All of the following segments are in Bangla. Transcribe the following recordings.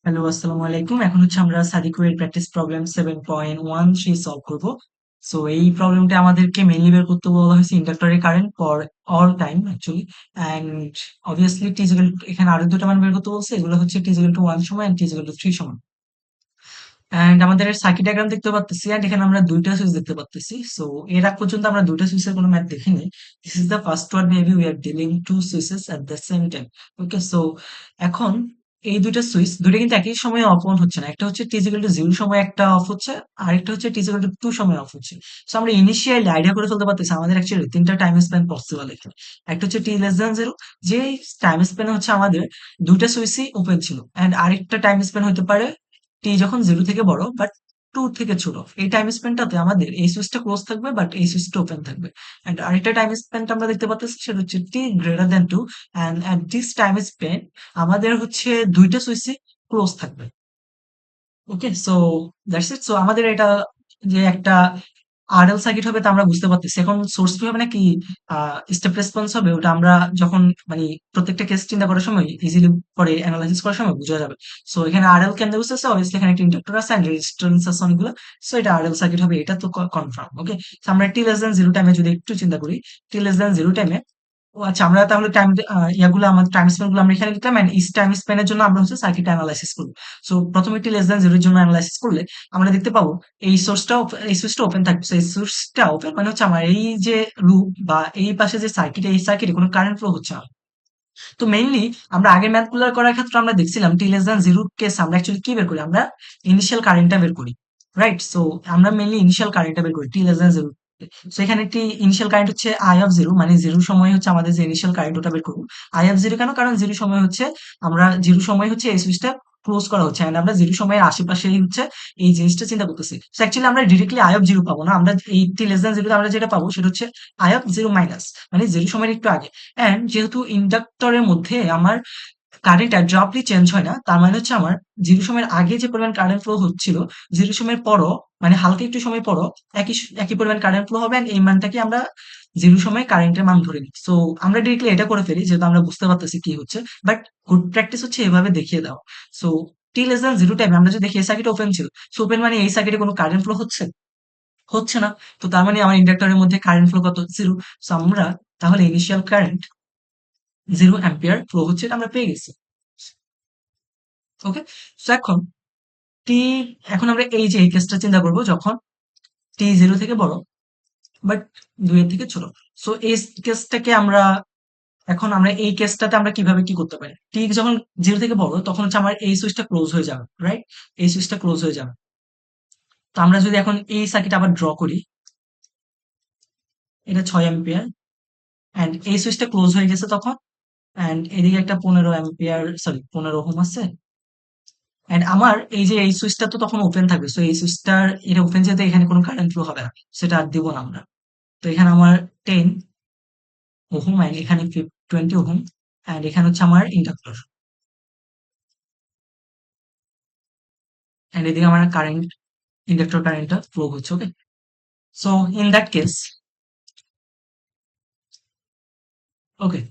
হ্যালো, আসসালামু আলাইকুম। এখন হচ্ছে আমরা সাদিকুয়ের প্র্যাকটিস প্রবলেম 7.13 সলভ করব। সো এই প্রবলেমটা আমাদেরকে মেইনলি বের করতে বলা হয়েছে ইন্ডাক্টরের current for all time actually. And obviously T is equal two, এখানে আরো দুটো মান বের করতে বলছে, এগুলো হচ্ছে টি ইজ ইকুয়াল টু 1 সময় and T is equal to 3 সময়। অ্যান্ড আমাদের সার্কিট ডায়াগ্রাম দেখতে পাচ্ছি, অ্যান্ড এখানে আমরা দুইটা সুইচ দেখতে পাচ্ছি। সো এর আগ পর্যন্ত আমরা দুইটা সুইচের কোনো ম্যাথ দেখিনি। This is the first one, maybe we are dealing two switches at the same time. Okay, so এখন এই দুইটা সুইচ দুইটা কিন্তু একই সময়ে অফ অন হচ্ছে না। একটা হচ্ছে টি ইকুয়াল টু 0 সময় একটা অফ হচ্ছে, আরেকটা হচ্ছে টি ইকুয়াল টু 2 সময় অফ হচ্ছে। সো আমরা ইনিশিয়ালি আইডিয়া করে ফেলতে পারতেছি আমাদের অ্যাকচুয়ালি তিনটা টাইম স্প্যান পসিবল এখানে। একটা হচ্ছে টি লেস দ্যান 0, যে টাইম স্প্যানে হচ্ছে আমাদের দুইটা সুইচই ওপেন ছিল, এন্ড আরেকটা টাইম স্প্যান হতে পারে টি যখন 0 থেকে বড় বাট 2 থেকে ছোট। এই টাইম স্প্যানটাতে আমাদের এই সুইচটা ক্লোজ থাকবে বাট এই সুইচটা ওপেন থাকবে। এন্ড আরেকটা টাইম স্প্যানটা আমরা দেখতে পাচ্ছি, সেটা হচ্ছে T greater than 2, and at this time span আমাদের হচ্ছে দুইটা সুইচই ক্লোজ থাকবে। Okay, so that's it. So আমাদের এটা যে একটা আরএল সার্কিট হবে তা আমরা বুঝতে পারতেছি। এখন সোর্স ফ্রি হবে নাকি স্টেপ রেসপন্স হবে, ওটা আমরা যখন মানে প্রত্যেকটা কেস চিন্তা করার সময় ইজিলি পরে অ্যানালাইসিস করার সময় বোঝা যাবে। সো এখানে আরএল কেন বুঝতেছে, অবভিয়াসলি এখানে একটা ইন্ডাক্টর আছে এন্ড রেজিস্ট্যান্স আছে অনেকগুলো। সো এটা আরএল সার্কিট হবে, এটা তো কনফার্ম। ওকে, আমরা টি লেস দ্যান 0 টাইমে যদি একটু চিন্তা করি, টি লেস দ্যান 0 টাইমে, ও আচ্ছা, আমরা তাহলে টাইম ইয়াগুলো আমাদের টাইম স্প্যান গুলো আমরা এখানে লিখলাম, এন্ড ইস টাইম স্প্যানের জন্য আমরা হচ্ছে সার্কিট অ্যানালাইসিস করব। সো প্রথমে টি লেস দ্যান 0 এর জন্য অ্যানালাইসিস করলে আমরা দেখতে পাবো এই সোর্সটাও, এই সুইচটা ওপেন থাকবে। So এই সুইচটা ওপেন মানে হচ্ছে আমার এই যে লুপ বা এই পাশে যে সার্কিট, এই সার্কিটে কোনো কারেন্ট ফ্লো হচ্ছে না। তো মেইনলি আমরা আগের ম্যাথ গুলো করার ক্ষেত্রে আমরা দেখছিলাম টি লেস দ্যান 0 কেস আমরা অ্যাকচুয়ালি কি বের করি, আমরা ইনিশিয়াল কারেন্টটা বের করি। রাইট, সো আমরা মেইনলি ইনিশিয়াল কারেন্টটা বের করি টি লেস দ্যান 0। সো এখানে একটি ইনিশিয়াল কারেন্ট হচ্ছে আই অফ 0, মানে 0 সময় হচ্ছে আমাদের যে ইনিশিয়াল কারেন্ট ওটা বের করব। আই অফ 0 কেন, কারণ 0 সময় হচ্ছে আমরা 0 সময় হচ্ছে এই সুইচটা ক্লোজ করা হচ্ছে, এন্ড আমরা 0 সময়ের আশেপাশেই হচ্ছে এই জিনিসটা চিন্তা করতেছি। সো অ্যাকচুয়ালি আমরা ডিরেক্টলি আই অফ 0 পাবো না, আমরা এই টি লেস দ্যান 0 তে আমরা যেটা পাবো সেটা হচ্ছে আই অফ 0 মাইনাস, মানে 0 সময়ের একটু আগে। অ্যান্ড যেহেতু ইন্ডাক্টরের মধ্যে আমার কারেন্ট অ্যাব্রাপ্টলি চেঞ্জ হয় না, তার মানে হচ্ছে আমার 0 সময়ের আগে যে পরিমাণ কারেন্ট ফ্লো হচ্ছিল, 0 সময়ের পরও, মানে হালকা একটু সময় পরও একই পরিমাণ কারেন্ট ফ্লো হবে, and এই মানটাকে আমরা 0 সময় কারেন্টের মান ধরে নিই। সো আমরা ডিরেক্টলি এটা করে ফেলি যেহেতু আমরা বুঝতে পারতেছি কি হচ্ছে। বাট গুড প্র্যাকটিস হচ্ছে এভাবে দেখিয়ে দাও। সো টি লেস দ্যান 0 টাইমে আমরা যদি দেখি এই সার্কিট ওপেন ছিল, সো ওপেন মানে এই সার্কিটে কোনো কারেন্ট ফ্লো হচ্ছে হচ্ছে না। তো তার মানে আমার ইন্ডাক্টরের মধ্যে কারেন্ট ফ্লো কত, 0। সো আমরা তাহলে ইনিশিয়াল কারেন্ট 0 অ্যাম্পিয়ার ফ্লো হচ্ছে, এটা আমরা পেয়ে গেছি। ওকে, সো টি এখন আমরা এই যে এই কেসটা চিন্তা করব যখন টি 0 থেকে বড় বাট 2 এর থেকে ছোট। সো এই কেসটাকে আমরা, এখন আমরা এই কেসটাতে আমরা কিভাবে কি করতে পারি, টি যখন 0 থেকে বড় তখন হচ্ছে আমার এই সুইচটা ক্লোজ হয়ে যাবে। রাইট, এই সুইচটা ক্লোজ হয়ে যাবে। তো আমরা যদি এখন এই সার্কিট আবার ড্র করি, এটা 6 অ্যাম্পিয়ার, এন্ড এই সুইচটা ক্লোজ হয়ে গেছে তখন, এন্ড এদিকে একটা 15 অ্যাম্পিয়ার, সরি 15 ওহম আছে। এন্ড আমার এই যে এই সুইচটা তো তখন ওপেন থাকবে। সো এই সুইচটার এটা ওপেন যেতে এখানে কোনো কারেন্ট ফ্লো হবে না, সেটা আর দিব না আমরা। তো এখানে আমার 10 ওহম, এন্ড এখানে 20 ওহম, এন্ড এখানে হচ্ছে আমার ইন্ডাক্টর, এন্ড এদিকে আমার কারেন্ট, ইন্ডাক্টর কারেন্টটা ফ্লো হচ্ছে। Okay, so in that case, okay,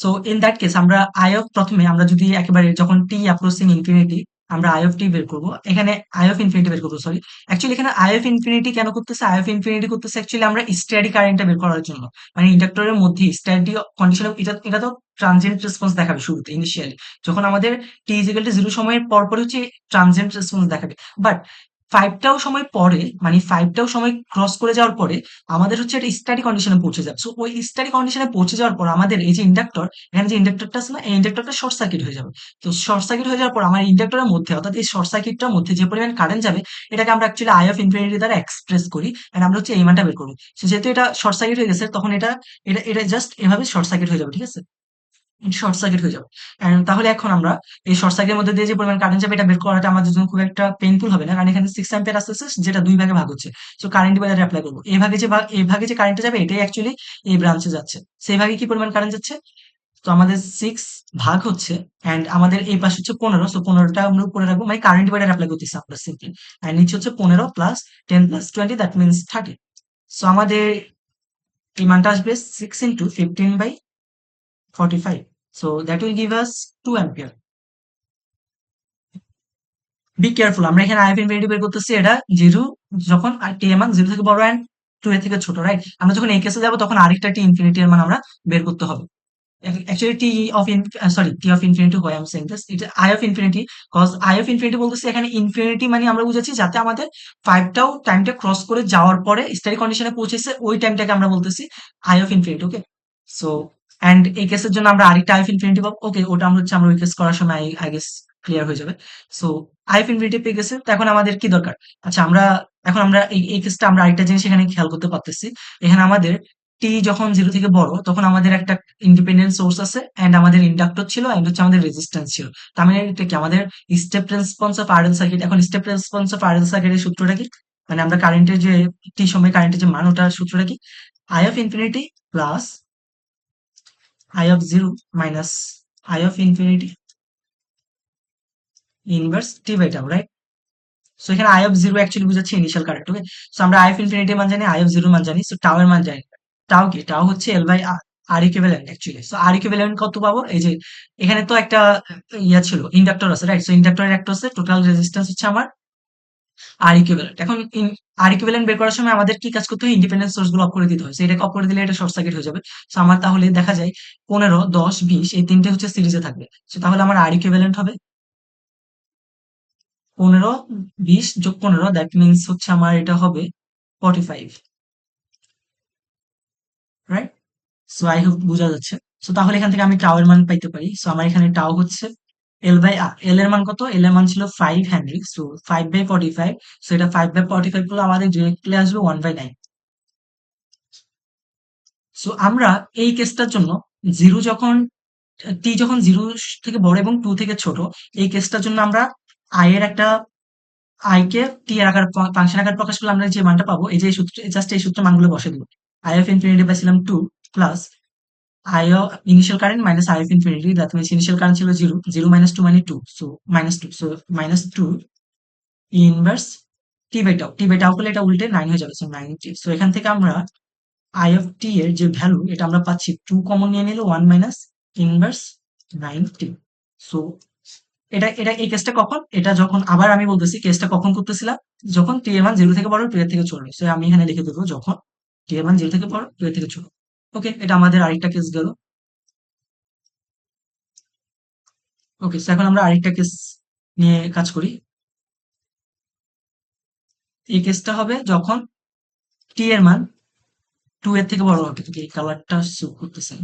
so in that case আমরা আই অফ, প্রথমে আমরা যদি একেবারে যখন টি অ্যাপ্রোচিং ইনফিনিটি, আমরা আই অফ টি বের করবো, এখানে আই অফ ইনফিনিটি বের করবো, সরি। অ্যাকচুয়ালি এখানে আই অফ ইনফিনিটি কেন করতেছে, আই অফ ইনফিনিটি করতেছে অ্যাকচুয়ালি আমরা স্ট্যাডি কারেন্টটা বের করার জন্য। মানে ইন্ডাক্টরের মধ্যে স্ট্যাডি কন্ডিশন, এটা এটা তো ট্রানজিয়েন্ট রেসপন্স দেখাবে শুরুতে ইনিশিয়ালি, যখন আমাদের টি ইজিক্যাল টু 0 সময়ের পর পর হচ্ছে ট্রানজিয়েন্ট রেসপন্স দেখাবে। বাট 5টাও সময় পরে, মানে 5টাও সময় ক্রস করে যাওয়ার পরে আমাদের হচ্ছে এটা স্ট্যাটিক কন্ডিশনে পৌঁছে যাবে। সো ওই স্ট্যাটিক কন্ডিশনে পৌঁছে যাওয়ার পর আমাদের এই যে ইন্ডাক্টর, এখানে যে ইন্ডাক্টরটা আছে না, এই ইন্ডাক্টরটা শর্ট সার্কিট হয়ে যাবে। তো শর্ট সার্কিট হয়ে যাওয়ার পর আমার ইন্ডাক্টরের মধ্যে, অর্থাৎ এই শর্ট সার্কিটটার মধ্যে যে পরিমাণ কারেন্ট যাবে, এটাকে আমরা অ্যাকচুয়ালি আই অফ ইনফিনিটি দ্বারা এক্সপ্রেস করি, এন্ড আমরা হচ্ছে এই মানটা বের করবো। সো যেহেতু এটা শর্ট সার্কিট হয়ে গেছে, তখন এটা এটা এটা জাস্ট এভাবে শর্ট সার্কিট হয়ে যাবে, ঠিক আছে? শর্ট সার্কিট হয়ে যাবে। এন্ড তাহলে এখন আমরা এই শর্ট সার্কিটের মধ্যে দিয়ে যে পরিমাণ কারেন্ট যাবে, এটা বের করাটা আমাদের জন্য খুব একটা পেইনফুল হবে না, কারণ এখানে 6 অ্যাম্পিয়ার আসতেছে, যেটা দুই ভাগে ভাগ হচ্ছে। সো কারেন্ট ডিভাইডার অ্যাপ্লাই করবো, এই ভাগে যে কারেন্টটা যাবে এটাই অ্যাকচুয়ালি এই ব্রাঞ্চে যাচ্ছে। সেই ভাগে কি পরিমাণ কারেন্ট যাচ্ছে, তো আমাদের 6 ভাগ হচ্ছে, এন্ড আমাদের এই পাশে হচ্ছে 15। সো 15টা আমরা উপরে রাখবো, মানে কারেন্ট ডিভাইডার অ্যাপ্লাই করতেছি আমরা সিম্পলি। এন্ড নিচে হচ্ছে 15 plus 10 plus 20, that means 30। So আমাদের এই মানটা আসবে 6 into 15/45। So that will give us 2 ampere. Be careful, আমরা এখানে আই অফ ইনফিনিটি বের করতেছি, এটা জিরো যখন টি এর মান জিরো থেকে বড় অ্যান্ড টু এর থেকে ছোট, রাইট? আমরা যখন এই কেসে যাবো তখন আরেকটা টি ইনফিনিটি এর মান আমরা বের করতে হবে। Actually t of sorry, t of infinity, why I'm saying this, এটা I of infinity, cause I of infinity বলতেছি এখানে infinity মানে আমরা বুঝাচ্ছি যাতে আমাদের 5 টাও টাইমটা ক্রস করে যাওয়ার পরে স্টাডি কন্ডিশনে পৌঁছেছে ওই টাইমটাকে আমরা বলতেছি I of infinity, okay? So and এই কেসের জন্য আমরা আরেকটা I of infinity পাবো, ওকে? ওটা আমরা হচ্ছে আমরা ওই কেস করার সময় আই গেস ক্লিয়ার হয়ে যাবে। সো I of infinity পেয়ে গেছে, তো এখন আমাদের কি দরকার? আচ্ছা, এখন আমরা এই কেসটা আমরা আরেকটা জিনিস এখানে খেয়াল করতে পারতেছি। এখানে আমাদের টি যখন 0 থেকে বড় তখন আমাদের একটা ইন্ডিপেন্ডেন্ট সোর্স আছে এন্ড আমাদের ইন্ডাক্টর ছিল এন্ড হচ্ছে আমাদের রেজিস্ট্যান্স ছিল। তার মানে এটা কি আমাদের step response of RL circuit. এখন স্টেপ রেসপন্স অফ আরএল সার্কিটের সূত্রটা কি? মানে আমরা কারেন্টের যে টি সময় কারেন্টের যে মান ওটার সূত্রটা কি? I of infinity plus I of zero minus I of infinity inverse T by tau, right? So এখানে আই অফ জিরো অ্যাকচুয়ালি বুঝাচ্ছে ইনিশিয়াল কারেন্ট, ওকে? সো আমরা আই অফ ইনফিনিটি মান জানি, আই অফ জিরো মান জানি, সো টাও এর মান জানি। টাও কি? টাও হচ্ছে L by R, R equivalent actually. So R equivalent কত পাবো? এই যে এখানে তো একটা ইয়া ছিল, ইন্ডাক্টর আছে, রাইট? সো ইন্ডাক্টরের একটা আছে, টোটাল রেজিস্ট্যান্স হচ্ছে আমার আর ইকুইভ্যালেন্ট। এখন আর ইকুইভ্যালেন্ট বের করার সময় আমাদের কি কাজ করতে হয়? ইন্ডিপেন্ডেন্ট সোর্স গুলো অফ করে দিতে হয়। সো এটাকে অফ করে দিলে এটা শর্ট সার্কিট হয়ে যাবে। সো আমার তাহলে দেখা যায় 15, 10, 20 এই তিনটে হচ্ছে সিরিজে থাকবে। সো তাহলে আমার আর ইকুইভ্যালেন্ট হবে 15, 20 যোগ 15, দ্যাট মিনস হচ্ছে আমার এটা হবে 45, রাইট? সো আই হোপ বোঝা যাচ্ছে। সো তাহলে এখান থেকে আমি টাও এর মান পাইতে পারি। সো আমার এখানে টাও হচ্ছে এল বাই আর। এল এর মান কত? এল এর মান ছিল 5 হেনরি। সো 5 বাই 45, সো এটা 5 বাই 45 করলে আমাদের ডিরেক্টলি আসবে 1 বাই 9। সো আমরা এই কেসটার জন্য জিরো যখন টি যখন জিরো থেকে বড় এবং টু থেকে ছোট, এই কেসটার জন্য আমরা আই এর একটা আই কে টি এর আকার ফাংশন আকার প্রকাশ করলে আমরা যে মানটা পাবো, এই যে এই সূত্র, জাস্ট এই সূত্রের মানগুলো বসে দিব। আই অফ ইনফিনিটি পাইছিলাম 2 plus I of initial current minus I of infinity, that means initial current ছিল 0, 0 মাইনাস 2 মানে 2, so minus 2, so minus 2 inverse T by tau. T by tau করলে এটা উল্টে 9 হয়ে যাবে, সো 9t। সো এখান থেকে আমরা আই অফ টি এর যে ভ্যালু এটা আমরা পাচ্ছি 2 কমন নিয়ে নিলে 1 মাইনাস ইনভার্স 9t। সো এটা এটা এই কেসটা কখন? এটা যখন, আবার আমি বলতেছি কেসটা কখন করতেছিলাম, যখন টি এর মান 0 থেকে বড়, 2 এর থেকে ছোট। সো আমি এখানে লিখে দেবো যখন টি এর মান 0 থেকে বড়, 2 এর থেকে ছোট। ওকে, এটা আমাদের আরেকটা কেস গেল। ওকে, সো এখন আমরা আরেকটা কেস নিয়ে কাজ করি। এই কেসটা হবে যখন টি এর মান 2 এর থেকে বড় হবে। এই কালারটা শো করতেছে।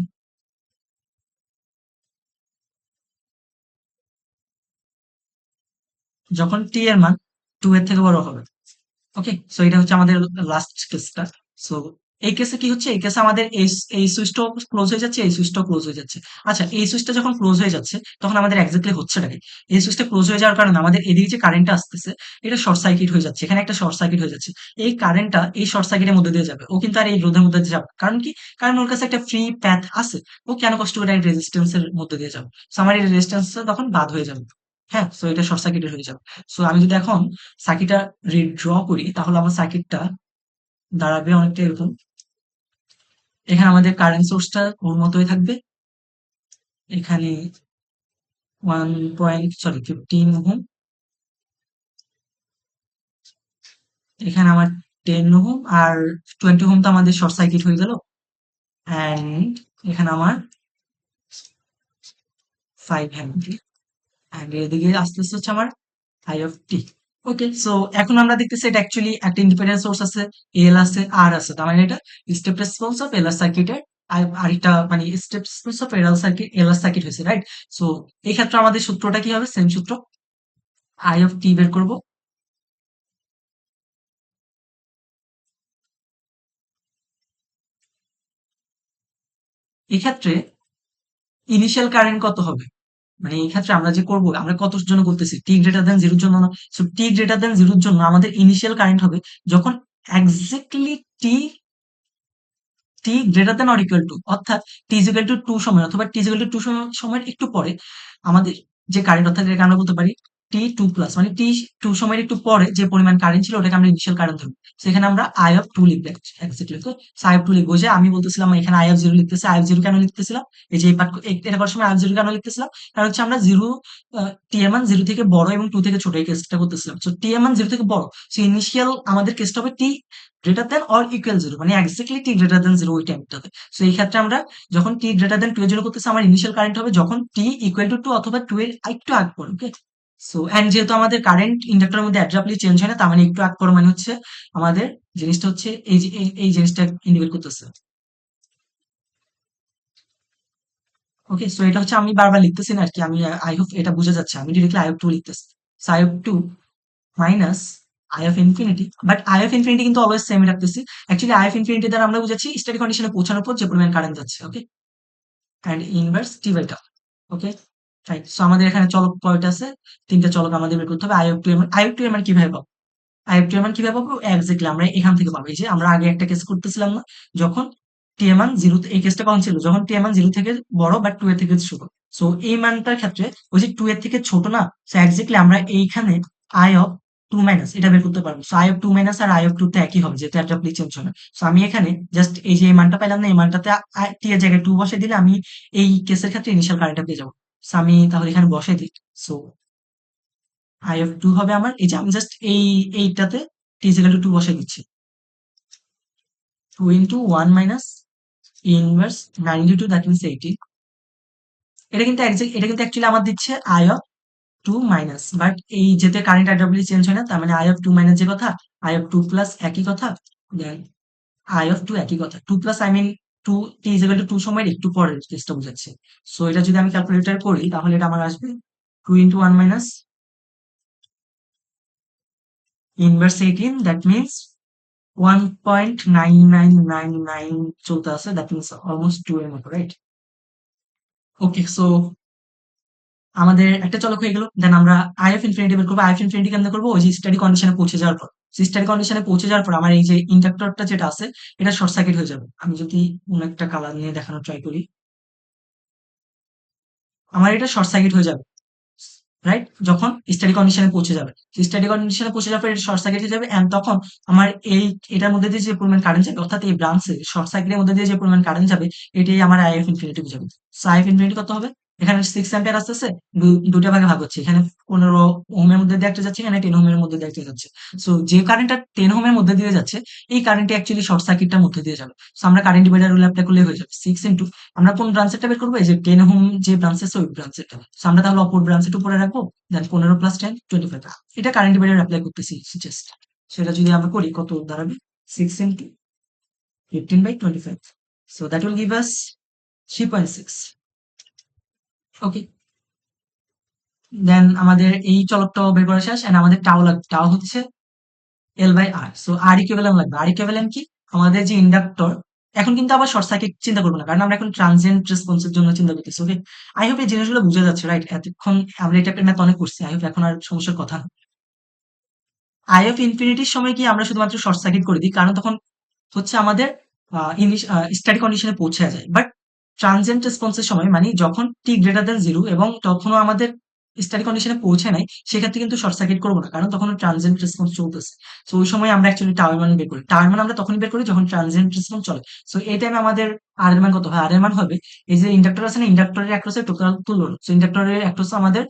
যখন টি এর মান 2 এর থেকে বড় হবে। ওকে, সো এটা হচ্ছে আমাদের লাস্ট কেসটা। সো এই কেসে কি হচ্ছে? এই কেসে আমাদের এই সুইচটাও ক্লোজ হয়ে যাচ্ছে, এই সুইচটাও ক্লোজ হয়ে যাচ্ছে। আচ্ছা, এই সুইচটা যখন ক্লোজ হয়ে যাচ্ছে তখন আমাদের এক্স্যাক্টলি হচ্ছেটা কি? এই সুইচটা ক্লোজ হয়ে যাওয়ার কারণে আমাদের এদিকে যে কারেন্টটা আসতেছে এটা শর্ট সার্কিট হয়ে যাচ্ছে। এখানে একটা শর্ট সার্কিট হয়ে যাচ্ছে। এই কারেন্টটা এই শর্ট সার্কিটের মধ্যে দিয়ে যাবে। ও কিন্তু আর এই রোধের মধ্যে দিয়ে যাবে না। কারণ কি? কারণ ওর কাছে একটা ফ্রি প্যাথ আছে। ও কেন কষ্ট করে এই রেজিস্ট্যান্স এর মধ্যে দিয়ে যাবে? সো আমার এই রেজিস্ট্যান্সটা তখন বাদ হয়ে যাবে। হ্যাঁ? সো এটা শর্ট সার্কিটেড হয়ে যাবে। সো আমি যদি এখন সার্কিটটা রিড্র করি তাহলে আমার সার্কিটটা দাঁড়াবে অনেকটা এরকম। এখানে আমাদের কারেন্ট সোর্সটা ওর মতোই থাকবে। এখানে 15 ওহম, এখানে আমার 10 ওহম আর 20 ওহম তো আমাদের শর্ট সার্কিট হয়ে গেল। অ্যান্ড এখানে আমার 5 হেনরি। অ্যান্ড এদিকে আস্তে আস্তে হচ্ছে আমার I of T. Okay, so এখন আমরা দেখতেছি এটা অ্যাকচুয়ালি একটা ইন্ডিপেন্ডেন্ট সোর্স আছে, এল আছে, আর আছে। তার মানে এটা স্টেপ রেসপন্স অফ এলআর সার্কিটের আরেকটা মানে step response of LR circuit হয়েছে, রাইট? সো এই ক্ষেত্রে আমাদের সূত্রটা কি হবে? সেম সূত্র, আই অফ টি বের করব। এক্ষেত্রে ইনিশিয়াল কারেন্ট কত হবে? মানে এই ক্ষেত্রে আমরা যে করব, আমরা কতর জন্য করতেছি? টি গ্রেটার দেন জিরোর জন্য না? সো টি গ্রেটার দেন জিরোর জন্য আমাদের ইনিশিয়াল কারেন্ট হবে যখন exactly T T greater than or equal to, অর্থাৎ টি ইজ ইকুয়াল টু 2 সময় অথবা টি ইজ ইকুয়াল টু 2 সময়ের একটু পরে আমাদের যে কারেন্ট, অর্থাৎ এটাকে আমরা বলতে পারি টি টু প্লাস মানে টি টু সময়ের একটু পরে যে পরিমাণ কারেন্ট ছিল ওটাকে আমরা ইনিশিয়াল কারেন্ট ধরবো। সেখানে আমরা আই অফ টু লিখবো এক্স্যাক্টলি। তো আই অফ টু লিখবো, যে আমি বলতেছিলাম এখানে আই অফ জিরো লিখতেছি। আই অফ জিরো কেন লিখতেছিলাম, এই যে এই পার্ট এটা করার সময় আই অফ জিরো কেন লিখতেছিলাম, কারণ হচ্ছে আমরা জিরো টি এর মান জিরো থেকে বড় এবং টু থেকে ছোট এই কেসটা করতেছিলাম। তো টি এর মান জিরো থেকে বড়, সো ইনিশিয়াল আমাদের কেসটা হবে টি greater than or equal zero, মানে এক্স্যাক্টলি টি গ্রেটার দেন জিরো ওই টাইমটাতে। সো এই ক্ষেত্রে আমরা যখন টি গ্রেটার দেন টু এর জন্য করতেছি, আমার ইনিশিয়াল কারেন্ট হবে যখন টি ইকুয়াল টু টু অথবা টু এর একটু আগ পড়ে। ওকে, সো এন্ড যেহেতু আমাদের কারেন্ট ইন্ডাক্টরের মধ্যে অ্যাড্রাপলি চেঞ্জ হয় না, তার মানে একটু আগ পড়ে মানে হচ্ছে আমাদের জিনিসটা হচ্ছে এই যে এই জিনিসটা ইন্ডিকেট করতেছে। ওকে, সো এটা হচ্ছে আমি বারবার লিখতেছি না আর কি, আমি আই হোপ এটা বোঝা যাচ্ছে, আমি ডিরেক্টলি আই অফ টু লিখতেছি। So I of two minus I of infinity, but I of infinity কিন্তু অলওয়েজ সেম রাখতেছি। অ্যাকচুয়ালি আই অফ ইনফিনিটি দ্বারা আমরা বুঝাচ্ছি স্টাডি কন্ডিশনে পৌঁছানোর পর যে পরিমাণ কারেন্ট যাচ্ছে। Okay, and inverse T by tau. Okay, right. So আমাদের এখানে চলক কয়টা আছে, তিনটা চলক আমাদের বের করতে হবে। আই অফ টু এর মান, আই অফ টু এর মান কিভাবে পাবো, আই অফ টি এর মান কিভাবে পাবো, এক্স্যাক্টলি আমরা এখান থেকে পাবো। এই যে আমরা আগে একটা কেস করতেছিলাম না, যখন টি এর মান জিরো, এই কেসটা কখন ছিল, যখন টি এর মান জিরো থেকে বড় বাট টু এর থেকে ছোট। সো এই মানটার ক্ষেত্রে ওই যে টু এর থেকে ছোট না, সো এক্স্যাক্টলি আমরা এইখানে আই অফ টু মাইনাস এটা বের করতে পারবো। So I of two minus আর আই অফ টু তো একই হবে, যেহেতু অ্যাড্রাপলি চেঞ্জ হয় না। সো আমি এখানে জাস্ট এই যে এই মানটা পাইলাম না, এই মানটাতে টি এর জায়গায় টু বসে দিলে আমি এই কেসের ক্ষেত্রে ইনিশিয়াল কারেন্টটা পেয়ে যাবো। সো আমি তাহলে এখানে বসাই দিই। সো আই অফ টু হবে আমার, এই যে আমি জাস্ট এইটাতে T is equal to two বসাই দিচ্ছি। Two into one minus inverse 92, that means 80। এটা কিন্তু অ্যাকচুয়ালি আমার দিচ্ছে I of two minus, but এই যেতে কারেন্ট অ্যাডাপ্টলি চেঞ্জ হয় না, তার মানে আই অফ টু মাইনাস যে কথা, আই অফ টু প্লাস একই কথা, দেন আই অফ টু একই কথা। Two plus I mean two, T is equal to two সময়ের একটু পরের কেসটা বোঝাচ্ছে। সো এটা যদি আমি ক্যালকুলেটর করি তাহলে এটা আমার আসবে two into one minus inverse 18, that means 1.9999 চলতে আছে, দ্যাট মিনস অলমোস্ট টু এর মতো, রাইট? ওকে, সো আমাদের একটা চলক হয়ে গেল। দেন আমরা আই অফ ইনফিনিটি বের করবো। আই অফ ইনফিনিটি কেমনে করবো, ওই যে স্টাডি কন্ডিশনে পৌঁছে যাওয়ার পর। স্টাডি কন্ডিশনে পৌঁছে যাওয়ার পর আমার এই যে ইন্ডাক্টরটা যেটা আছে এটা শর্ট সার্কিট হয়ে যাবে। আমি যদি অন্য একটা কালার নিয়ে দেখানোর ট্রাই করি, আমার এটা শর্ট সার্কিট হয়ে যাবে, রাইট? যখন স্টাডি কন্ডিশনে পৌঁছে যাবে, স্টাডি কন্ডিশনে পৌঁছে যাওয়ার পর এটা শর্ট সার্কিট হয়ে যাবে, এন্ড তখন আমার এই এটার মধ্যে দিয়ে যে পরিমাণ কারেন্ট যাবে, অর্থাৎ এই ব্রাঞ্চে শর্ট সার্কিটের মধ্যে দিয়ে যে পরিমাণ কারেন্ট যাবে, এটাই আমার আই এফ ইনফিনিটি বুঝাবে। সো আই এফ ইনফিনিটি কত হবে, এখানে 6 অ্যাম্পিয়ার আসতেছে, দুটা ভাগে ভাগ হচ্ছে, এখানে 15 ওহমের মধ্যে দিয়ে একটা যাচ্ছে, এখানে 10 ওহমের মধ্যে দিয়ে একটা যাচ্ছে। সো যে কারেন্টটা 10 ওহমের মধ্যে দিয়ে যাচ্ছে, এই কারেন্টটা অ্যাকচুয়ালি শর্ট সার্কিটটার মধ্যে দিয়ে যাবে। সো আমরা কারেন্ট ডিভাইডার রুল অ্যাপ্লাই করলে হয়ে যাবে 6 আমরা কোন ব্রাঞ্চেরটা বের করবো, এই যে 10 ওহম যে ব্রাঞ্চ আছে ওই ব্রাঞ্চেরটা। সো আমরা তাহলে অপর ব্রাঞ্চের উপরে রাখবো, দেন 15 প্লাস 10 25। এটা কারেন্ট ডিভাইডার অ্যাপ্লাই করতেছি জাস্ট। সেটা যদি আমরা করি কত দাঁড়াবে, 6 × 15/25, so that will give us 3.6। ওকে, দেন আমাদের এই চলকটাও বের করা শেষ, এন্ড আমাদের টাও লাগবে। টাও হচ্ছে L/R। সো R ইকুইভ্যালেন্ট লাগবে। R ইকুইভ্যালেন্ট কি, আমাদের যে ইন্ডাক্টর, এখন কিন্তু আবার শর্ট সার্কিট চিন্তা করবো না, কারণ আমরা এখন ট্রানজিয়েন্ট রেসপন্সের জন্য চিন্তা করতেছি। ওকে, আই হোপ এই জিনিসগুলো বুঝা যাচ্ছে, রাইট? এতক্ষণ আমরা এটা ম্যাথ অনেক করছি, আই হোপ এখন আর সমস্যার কথা না। আই অফ ইনফিনিটির সময় কি আমরা শুধুমাত্র শর্ট সার্কিট করে দিই, কারণ তখন হচ্ছে আমাদের স্টাডি কন্ডিশনে পৌঁছে যায়। বাট ট্রানজিয়েন্ট রেসপন্সের সময় মানে যখন টি গ্রেটার দেন জিরো এবং তখনও আমাদের স্টাডি কন্ডিশনে পৌঁছে নাই, সেক্ষেত্রে কিন্তু শর্ট সার্কিট করবো না, কারণ তখন ট্রানজিয়েন্ট রেসপন্স চলতেছে। সো ওই সময় আমরা অ্যাকচুয়ালি টাওয়ার মান বের করি। টাওয়ার মান আমরা তখনই বের করি যখন ট্রানজিয়েন্ট রেসপন্স চলে। সো এই টাইমে আমাদের আর এর মান কত হয়, আর এর মান হবে এই যে ইন্ডাক্টর আছে না, ইন্ডাক্টরের অ্যাক্রসে টোটাল তুল্য রোধ। সো ইন্ডাক্টরের অ্যাক্রসে আমাদের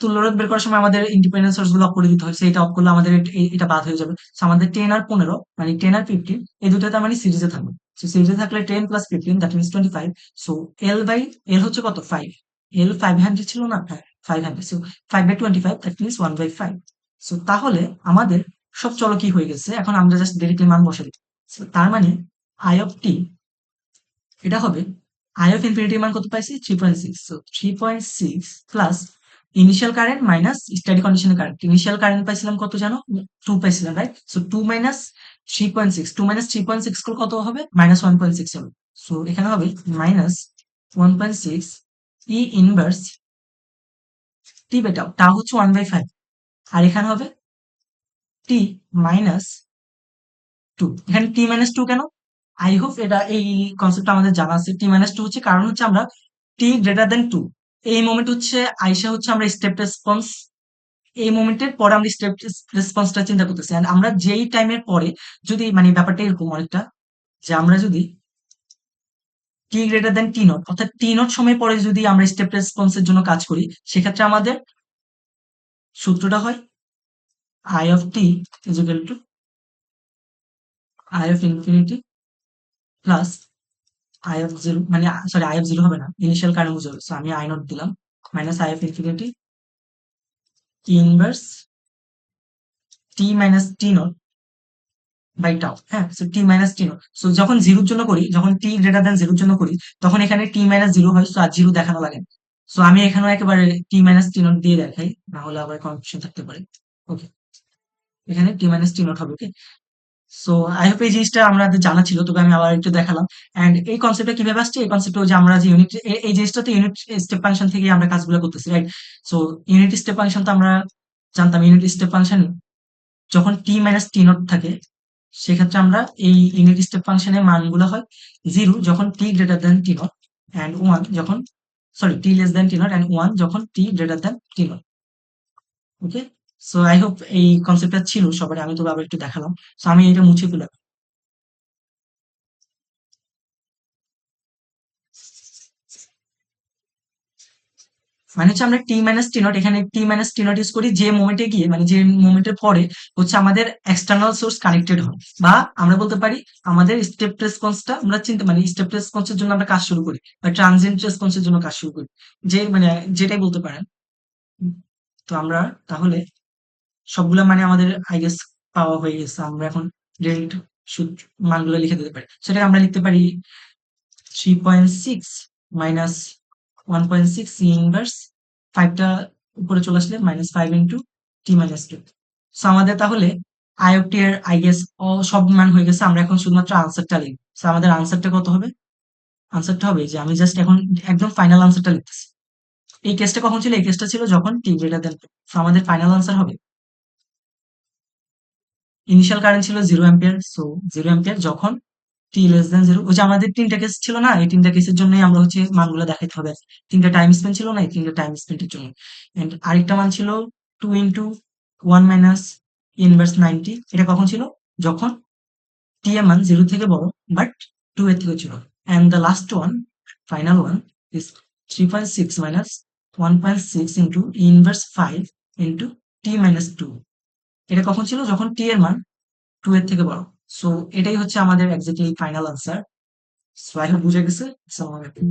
তুল্য রোধ বের করার সময় আমাদের ইন্ডিপেন্ডেন্ট সোর্স গুলো অফ করে দিতে হয়। সো এটা অফ করলে আমাদের এটা বাদ হয়ে যাবে। সো আমাদের 10 আর 15 মানে 10 আর 15 এই দুটো তার মানে সিরিজে থাকবে। সো সিরিজে থাকলে 10 প্লাস 15 দ্যাট মিনস 25। সো এল হচ্ছে কত, 5। এল 500 ছিল না, হ্যাঁ 500। So 5/25 that means 1/5। সো তাহলে আমাদের সব চলকই হয়ে গেছে, এখন আমরা জাস্ট ডিরেক্টলি মান বসাই দিই। সো তার মানে আই অফ টি এটা হবে, আই অফ ইনফিনিটির মান কত পাইছি, 3.6। So 3.6 plus initial current minus study কন্ডিশনের কারেন্ট। ইনিশিয়াল কারেন্ট পাইছিলাম কত জানো, 2 পাইছিলাম, রাইট? সো 2 মাইনাস 3.6, 2 মাইনাস 3.6 করলে কত হবে, -1.6 হবে। সো এখানে হবে -1.6 ই ইনভার্স টি বেটা, তা হচ্ছে 1/5, আর এখানে হবে টি মাইনাস 2। এখানে টি মাইনাস 2 কেন, আই হোপ এটা এই কনসেপ্টটা আমাদের জানা আছে। টি মাইনাস 2 হচ্ছে কারণ হচ্ছে আমরা টি গ্রেটার দেন 2 এই মোমেন্ট হচ্ছে আইসা হচ্ছে আমরা স্টেপ রেসপন্স এই মোমেন্টের পরে আমরা স্টেপ রেসপন্সটা চিন্তা করতেছি। এন্ড আমরা যেই টাইমের পরে যদি মানে ব্যাপারটা এরকম অনেকটা যে আমরা যদি টি গ্রেটার দেন টি নট অর্থাৎ টি নট সময় পরে যদি আমরা স্টেপ রেসপন্সের জন্য কাজ করি, সেক্ষেত্রে আমাদের সূত্রটা হয় I of T is equal to I of infinity plus I of zero, মানে সরি আই অফ জিরো হবে না, ইনিশিয়াল কারেন্ট বুঝে হবে। সো আমি আই নট দিলাম minus I of infinity inverse T minus T naught by tau. হ্যাঁ, so T minus T naught. So যখন জিরোর জন্য করি, যখন টি গ্রেটার দেন জিরোর জন্য করি, তখন এখানে টি মাইনাস জিরো হয়। সো আর জিরো দেখানো লাগে না। সো আমি এখানেও একেবারে টি মাইনাস টি নট দিয়ে দেখাই, না হলে আবার কনফিউশন থাকতে পারে। ওকে, এখানে টি মাইনাস টি নট হবে। ওকে, সো আই হোপ এই জিনিসটা আমাদের জানা ছিল, তবে আমি আবার একটু দেখালাম। এন্ড এই কনসেপ্টটা কিভাবে আসছে, এই কনসেপ্ট যে আমরা যে ইউনিট, এই জিনিসটা তো ইউনিট স্টেপ ফাংশন থেকে আমরা কাজগুলো করতেছি, right? So unit step function তো আমরা জানতাম, ইউনিট স্টেপ ফাংশন যখন টি মাইনাস টি নট থাকে, সেক্ষেত্রে আমরা এই ইউনিট স্টেপ ফাংশনের মানগুলো হয় জিরো যখন T greater than T naught and one যখন, sorry T less than T naught and one যখন T greater than T naught. Okay, so I hope এই কনসেপ্টটা ছিল সবার, আমি তো আবার একটু দেখালাম। সো আমি এটা মুছে ফেলাম। মানে হচ্ছে আমরা টি মাইনাস টি নট, এখানে টি মাইনাস টি নট ইউজ করি যে মোমেন্টে গিয়ে, মানে যে মোমেন্টের পরে হচ্ছে আমাদের এক্সটার্নাল সোর্স কানেক্টেড হয়, বা আমরা বলতে পারি আমাদের স্টেপ রেসপন্সটা আমরা চিন্তা, মানে স্টেপ রেসপন্সের জন্য আমরা কাজ শুরু করি, বা ট্রানজিয়েন্ট রেসপন্সের জন্য কাজ শুরু করি, যে মানে যেটাই বলতে পারেন। তো আমরা তাহলে সবগুলা মানে আমাদের আই গেস পাওয়া হয়ে গেছে। আমরা এখন ডিরেক্ট মানগুলো লিখে দিতে পারি। সেটাকে আমরা লিখতে পারি 3.6 মাইনাস 1.6 সি ইনভার্স 5 টা উপরে চলে আসলে minus 5 into T minus 2। So আমাদের তাহলে আই অফ টি এর আই গেস সব মান হয়ে গেছে। আমরা এখন শুধুমাত্র আনসারটা লিখব। সো আমাদের আনসারটা কত হবে? আনসারটা হবে যে আমি জাস্ট এখন একদম ফাইনাল আনসারটা লিখতেছি। এই কেসটা কখন ছিল? এই কেসটা ছিল যখন টি গ্রেটার দেন। সো আমাদের ফাইনাল আনসার হবে, ইনিশিয়াল কারেন্ট ছিল 0 অ্যাম্পিয়ার। সো 0 অ্যাম্পিয়ার যখন টি লেস দেন 0। ওই যে আমাদের 3টা কেস ছিল না? এই 3টা কেসের জন্যই আমরা হচ্ছে মানগুলো দেখাইতে হবে। 3টা টাইম স্পেন্ড ছিল না? এই 3টা টাইম স্পেন্ড এর জন্য। এন্ড আরেকটা মান ছিল 2 ইনটু 1 মাইনাস ইনভার্স 90। এটা কখন ছিল? যখন টি এর মান 0 থেকে বড় বাট 2 এর থেকে ছোট। And the last one, final one is 3.6 minus 1.6 into inverse 5 into T minus 2। এটা কখন ছিল? যখন টি এর মান 2 এর থেকে বড়। সো এটাই হচ্ছে আমাদের exactly final answer. So I hope বুঝে গেছে। আসসালামু আলাইকুম।